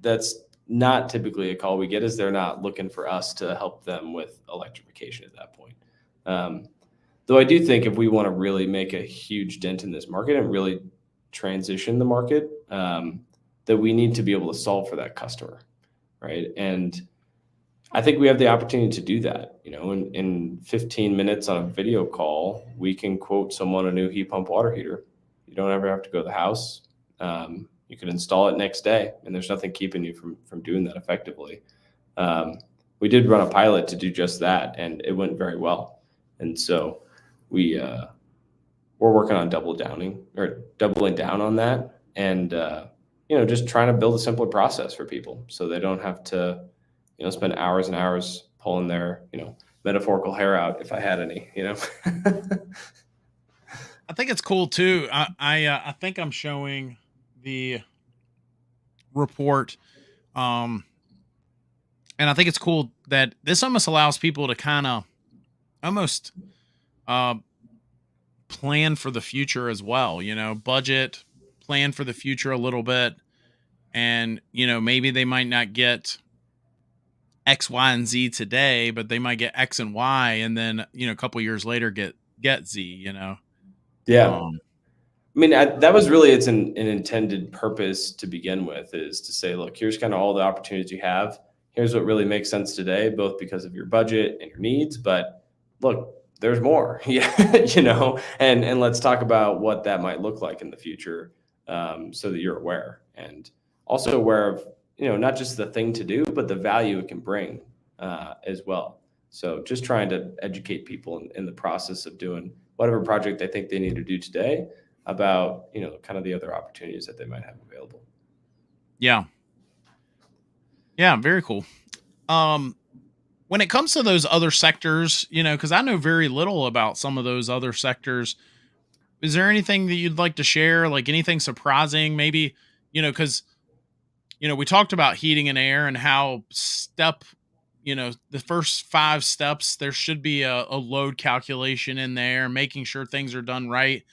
that's not typically a call we get, is they're not looking for us to help them with electrification at that point. Though I do think if we want to really make a huge dent in this market and really transition the market, that we need to be able to solve for that customer. Right. And I think we have the opportunity to do that. In 15 minutes on a video call, we can quote someone a new heat pump water heater. You don't ever have to go to the house. You can install it next day, and there's nothing keeping you from doing that effectively. We did run a pilot to do just that, and it went very well. And so we're working on doubling down on that, and just trying to build a simpler process for people so they don't have to spend hours and hours pulling their metaphorical hair out, if I had any. I think it's cool too. I think I'm showing the report. And I think it's cool that this almost allows people to kind of almost plan for the future as well, budget, plan for the future a little bit. And, maybe they might not get X, Y, and Z today, but they might get X and Y. And then, a couple years later, get Z, Yeah. I mean, that was really an intended purpose to begin with, is to say, look, here's kind of all the opportunities you have. Here's what really makes sense today, both because of your budget and your needs. But look, there's more, and let's talk about what that might look like in the future, so that you're aware, and also aware of, not just the thing to do, but the value it can bring as well. So just trying to educate people in the process of doing whatever project they think they need to do today about, kind of the other opportunities that they might have available. Yeah. Yeah. Very cool. When it comes to those other sectors, cause I know very little about some of those other sectors. Is there anything that you'd like to share? Like anything surprising, maybe, cause, we talked about heating and air and how the first 5 steps, there should be a load calculation in there, making sure things are done right.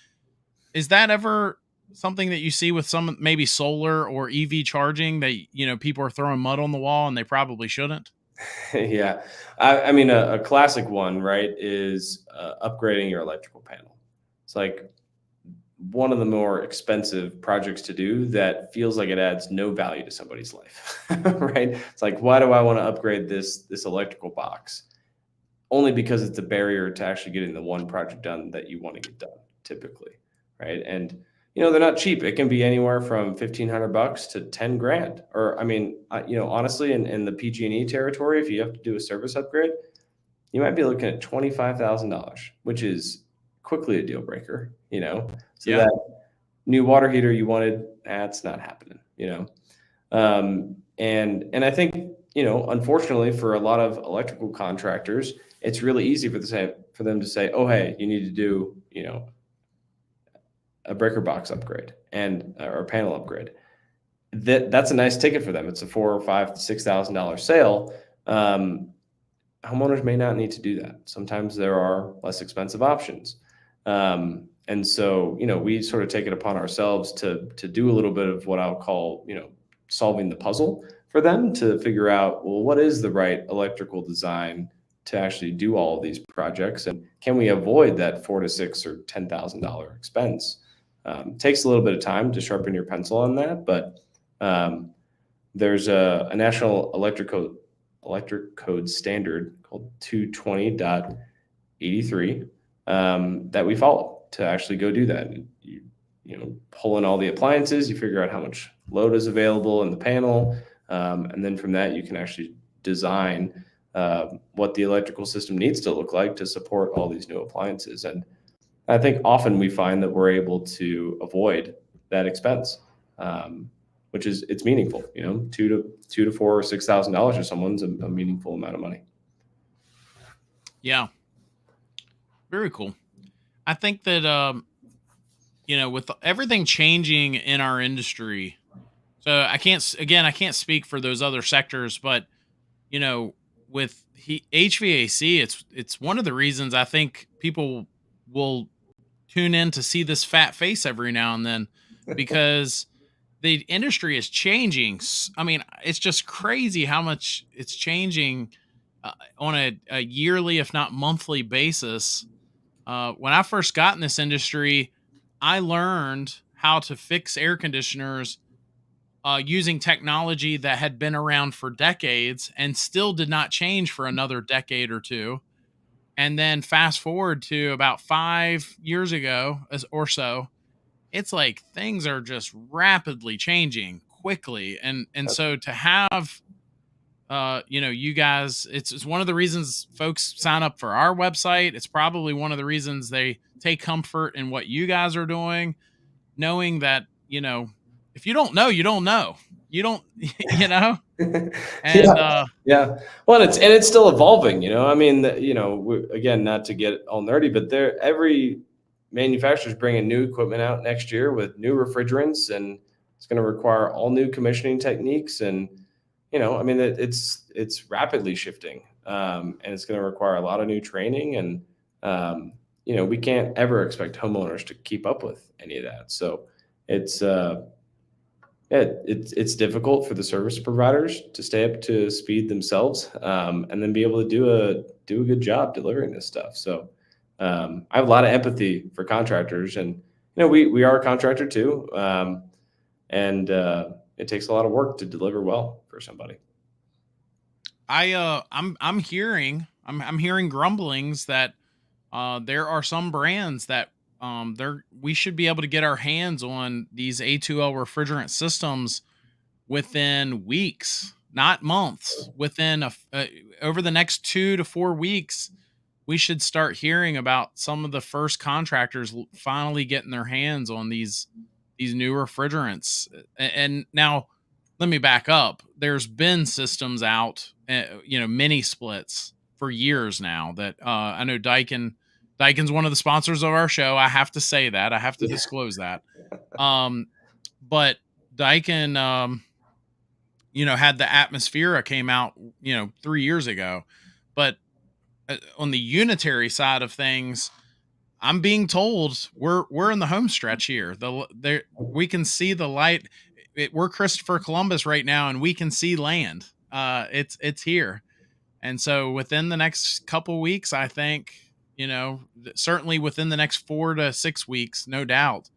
Is that ever something that you see with some, maybe solar or EV charging, that, people are throwing mud on the wall and they probably shouldn't? Yeah. I mean, a classic one, right, is upgrading your electrical panel. It's like one of the more expensive projects to do that feels like it adds no value to somebody's life, right? It's like, why do I want to upgrade this electrical box? Only because it's a barrier to actually getting the one project done that you want to get done, typically, right? And they're not cheap. It can be anywhere from $1,500 to $10,000. Or, I mean, honestly, in the PG&E territory, if you have to do a service upgrade, you might be looking at $25,000, which is quickly a deal breaker. So that new water heater you wanted, that's not happening. And I think unfortunately for a lot of electrical contractors, it's really easy for them to say, oh, hey, you need to do a breaker box upgrade or a panel upgrade. That's a nice ticket for them. It's a $4,000 or $5,000 to $6,000 sale. Homeowners may not need to do that. Sometimes there are less expensive options. And so, we sort of take it upon ourselves to do a little bit of what I'll call, solving the puzzle for them to figure out, well, what is the right electrical design to actually do all of these projects? And can we avoid that $4,000 to $6,000 or $10,000 expense? Takes a little bit of time to sharpen your pencil on that, but there's a national electric code standard called 220.83 that we follow to actually go do that. You pull in all the appliances, you figure out how much load is available in the panel, and then from that you can actually design what the electrical system needs to look like to support all these new appliances. And I think often we find that we're able to avoid that expense, which is, it's meaningful. $2,000 to $4,000 or $6,000 for someone's a meaningful amount of money. Yeah. Very cool. I think that, with everything changing in our industry, so I can't speak for those other sectors, but, with HVAC, it's one of the reasons I think people will tune in to see this fat face every now and then, because the industry is changing. I mean, it's just crazy how much it's changing on a yearly, if not monthly basis. When I first got in this industry, I learned how to fix air conditioners using technology that had been around for decades and still did not change for another decade or two. And then fast forward to about 5 years ago or so, it's like things are just rapidly changing quickly. And so to have, you guys, it's one of the reasons folks sign up for our website. It's probably one of the reasons they take comfort in what you guys are doing, knowing that, if you don't know, you don't know. You don't, and, Yeah. Yeah. Well, it's still evolving, I mean, again, not to get all nerdy, but every manufacturer's bringing new equipment out next year with new refrigerants, and it's going to require all new commissioning techniques. And, I mean, it's rapidly shifting. And it's going to require a lot of new training. And, we can't ever expect homeowners to keep up with any of that. So it's, it's difficult for the service providers to stay up to speed themselves, and then be able to do a good job delivering this stuff. So I have a lot of empathy for contractors, and we are a contractor too, and it takes a lot of work to deliver well for somebody. I'm hearing grumblings that there are some brands that we should be able to get our hands on these A2L refrigerant systems within weeks, not months. Within over the next 2 to 4 weeks, we should start hearing about some of the first contractors finally getting their hands on these new refrigerants. And now, let me back up. There's been systems out, mini splits for years now that I know Daikin's one of the sponsors of our show. I have to say that. I have to disclose that. But Daikin, had the Atmosphera came out, 3 years ago. But on the unitary side of things, I'm being told we're in the home stretch here. We can see the light. We're Christopher Columbus right now, and we can see land. It's here. And so within the next couple weeks, I think, certainly within the next 4 to 6 weeks, no doubt,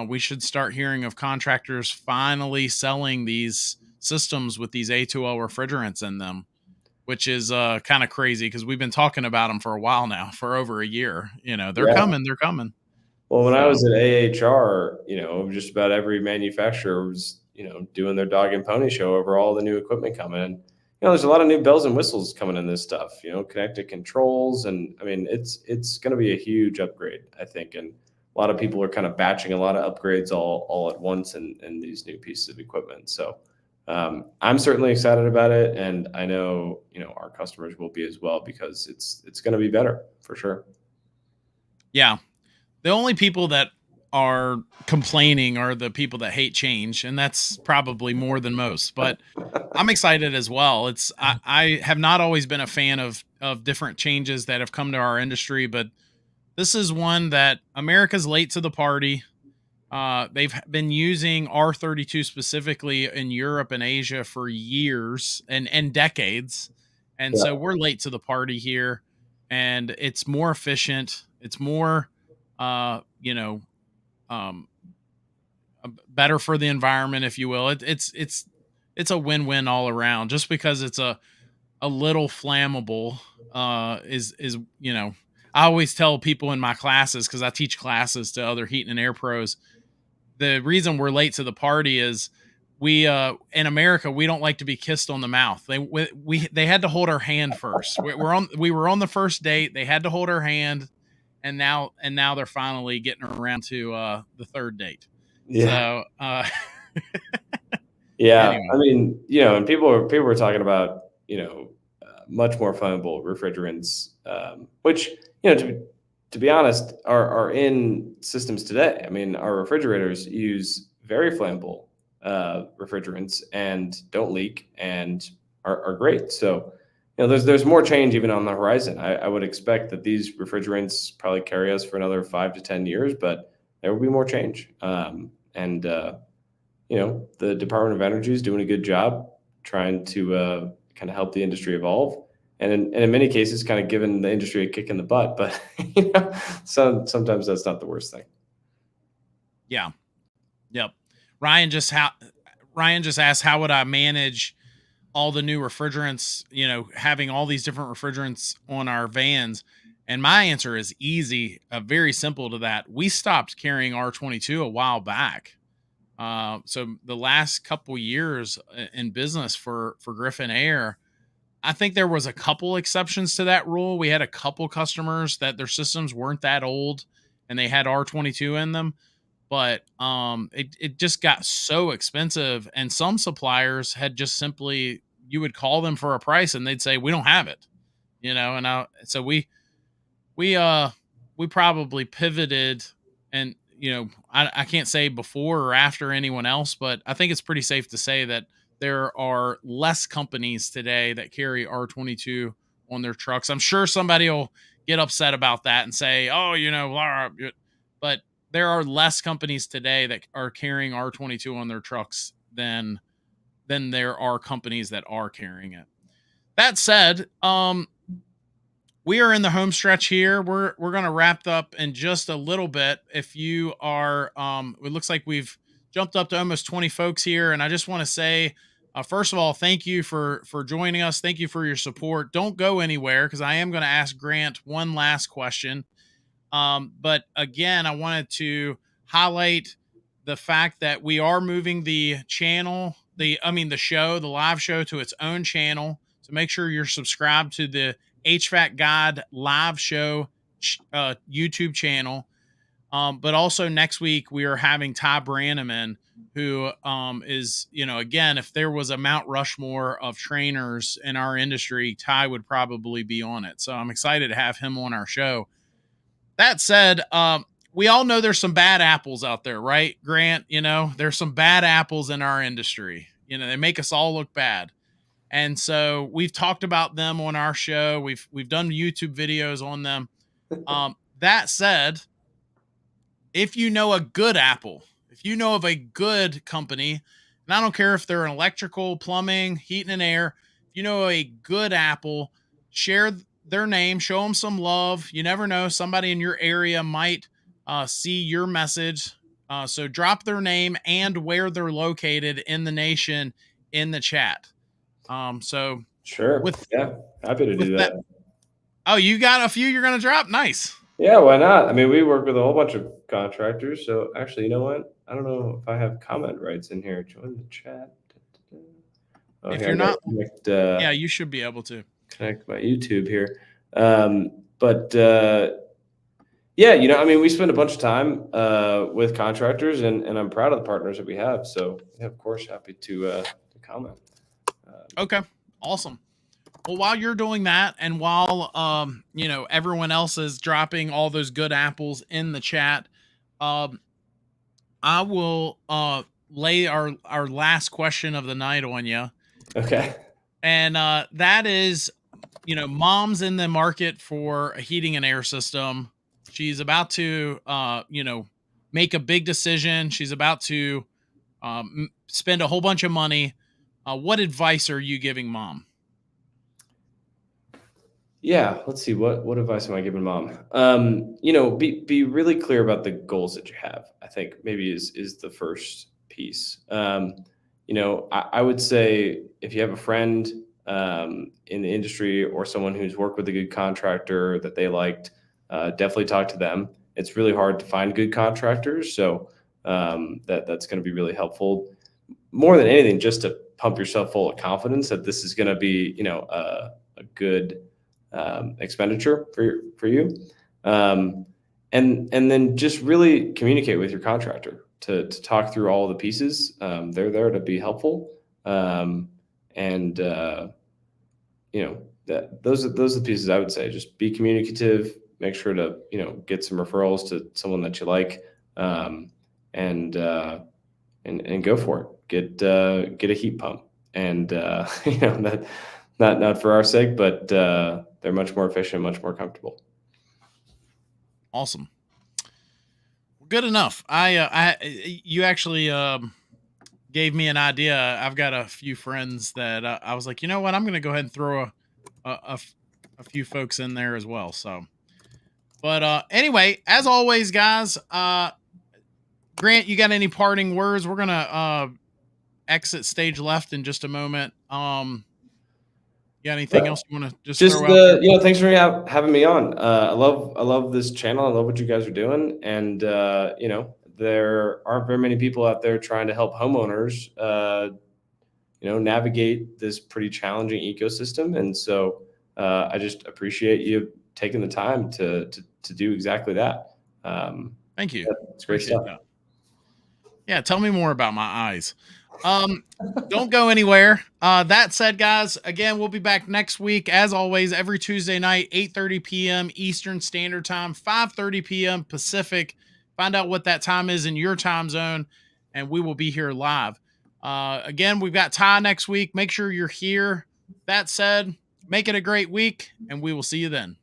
we should start hearing of contractors finally selling these systems with these A2L refrigerants in them, which is kind of crazy because we've been talking about them for a while now, for over a year. They're coming. Well, when I was at AHR, just about every manufacturer was, doing their dog and pony show over all the new equipment coming in. There's a lot of new bells and whistles coming in this stuff, connected controls. And I mean, it's going to be a huge upgrade, I think. And a lot of people are kind of batching a lot of upgrades all at once in these new pieces of equipment. So I'm certainly excited about it. And I know, our customers will be as well, because it's going to be better for sure. Yeah. The only people that are complaining are the people that hate change, and that's probably more than most, but I'm excited as well. I have not always been a fan of different changes that have come to our industry, but this is one that America's late to the party. They've been using R32 specifically in Europe and Asia for years and decades. And so we're late to the party here, and it's more efficient. It's more, better for the environment, if you will. It's a win-win all around. Just because it's a little flammable, I always tell people in my classes, because I teach classes to other heating and air pros, the reason we're late to the party is we in America, we don't like to be kissed on the mouth. They had to hold our hand first. We were on the first date. They had to hold our hand, and now they're finally getting around to the third date. Yeah. So yeah, anyway. I mean, and people were talking about, much more flammable refrigerants, which, to be honest, are in systems today. I mean, our refrigerators use very flammable refrigerants and don't leak and are great. So, there's more change even on the horizon. I would expect that these refrigerants probably carry us for another 5 to 10 years, but there will be more change. And the Department of Energy is doing a good job trying to kind of help the industry evolve. And in many cases, kind of giving the industry a kick in the butt. But sometimes that's not the worst thing. Yeah. Yep. Ryan just asked, how would I manage all the new refrigerants, having all these different refrigerants on our vans? And my answer is easy, very simple to that. We stopped carrying R22 a while back. So the last couple years in business for Griffin Air, I think there was a couple exceptions to that rule. We had a couple customers that their systems weren't that old and they had R22 in them, but it just got so expensive, and some suppliers had just simply, you would call them for a price and they'd say we don't have it, so we probably pivoted, and I can't say before or after anyone else, but I think it's pretty safe to say that there are less companies today that carry R22 on their trucks. I'm sure somebody will get upset about that and say, oh, blah, blah, but there are less companies today that are carrying R22 on their trucks than there are companies that are carrying it. That said, we are in the home stretch here. We're going to wrap up in just a little bit. If you are, it looks like we've jumped up to almost 20 folks here. And I just want to say, first of all, thank you for joining us. Thank you for your support. Don't go anywhere, because I am going to ask Grant one last question. But again, I wanted to highlight the fact that we are moving the channel, the live show, to its own channel. So make sure you're subscribed to the HVAC God live show YouTube channel. But also next week we are having Ty Brannaman, who is, again, if there was a Mount Rushmore of trainers in our industry, Ty would probably be on it. So I'm excited to have him on our show. That said, we all know there's some bad apples out there, right, Grant? There's some bad apples in our industry. They make us all look bad. And so we've talked about them on our show. We've done YouTube videos on them. That said, if you know a good apple, if you know of a good company, and I don't care if they're an electrical, plumbing, heating and air, if you know a good apple, share their name, show them some love. You never know, somebody in your area might see your message. So drop their name and where they're located in the nation in the chat. So sure. Happy to do that. Oh, you got a few you're going to drop? Nice. Yeah, why not? I mean, we work with a whole bunch of contractors. So actually, you know what? I don't know if I have comment rights in here. Join the chat. Oh, if you're not, yeah, you should be able to connect my YouTube here. Yeah, I mean, we spend a bunch of time with contractors, and I'm proud of the partners that we have. So yeah, of course, happy to comment. Okay, awesome. Well, while you're doing that, and while everyone else is dropping all those good apples in the chat, I will lay our last question of the night on you. Okay. And that is, mom's in the market for a heating and air system. She's about to make a big decision. She's about to spend a whole bunch of money. What advice are you giving mom? Yeah, let's see. What advice am I giving mom? Be really clear about the goals that you have. I think maybe is the first piece. I would say if you have a friend in the industry or someone who's worked with a good contractor that they liked, definitely talk to them. It's really hard to find good contractors, so that's going to be really helpful. More than anything, just to pump yourself full of confidence that this is going to be, a good expenditure for you, and then just really communicate with your contractor to talk through all the pieces. They're there to be helpful, those are the pieces I would say. Just be communicative. Make sure to get some referrals to someone that you like, and go for it. Get a heat pump, and that not for our sake, but they're much more efficient, much more comfortable. Awesome. Good enough. You actually gave me an idea. I've got a few friends that I was like, you know what? I'm going to go ahead and throw a few folks in there as well. So, but anyway, as always, guys, Grant, you got any parting words? We're going to exit stage left in just a moment. You got anything else you want to just Just throw out there? thanks for having me on. I love this channel. I love what you guys are doing, and there aren't very many people out there trying to help homeowners, navigate this pretty challenging ecosystem. And so I just appreciate you taking the time to do exactly that. Thank you. It's great Appreciate stuff. that. Yeah, tell me more about my eyes. Don't go anywhere. That said, guys, again, we'll be back next week. As always, every Tuesday night, 8:30 p.m. Eastern Standard Time, 5:30 p.m. Pacific. Find out what that time is in your time zone, and we will be here live. Again, we've got Ty next week. Make sure you're here. That said, make it a great week, and we will see you then.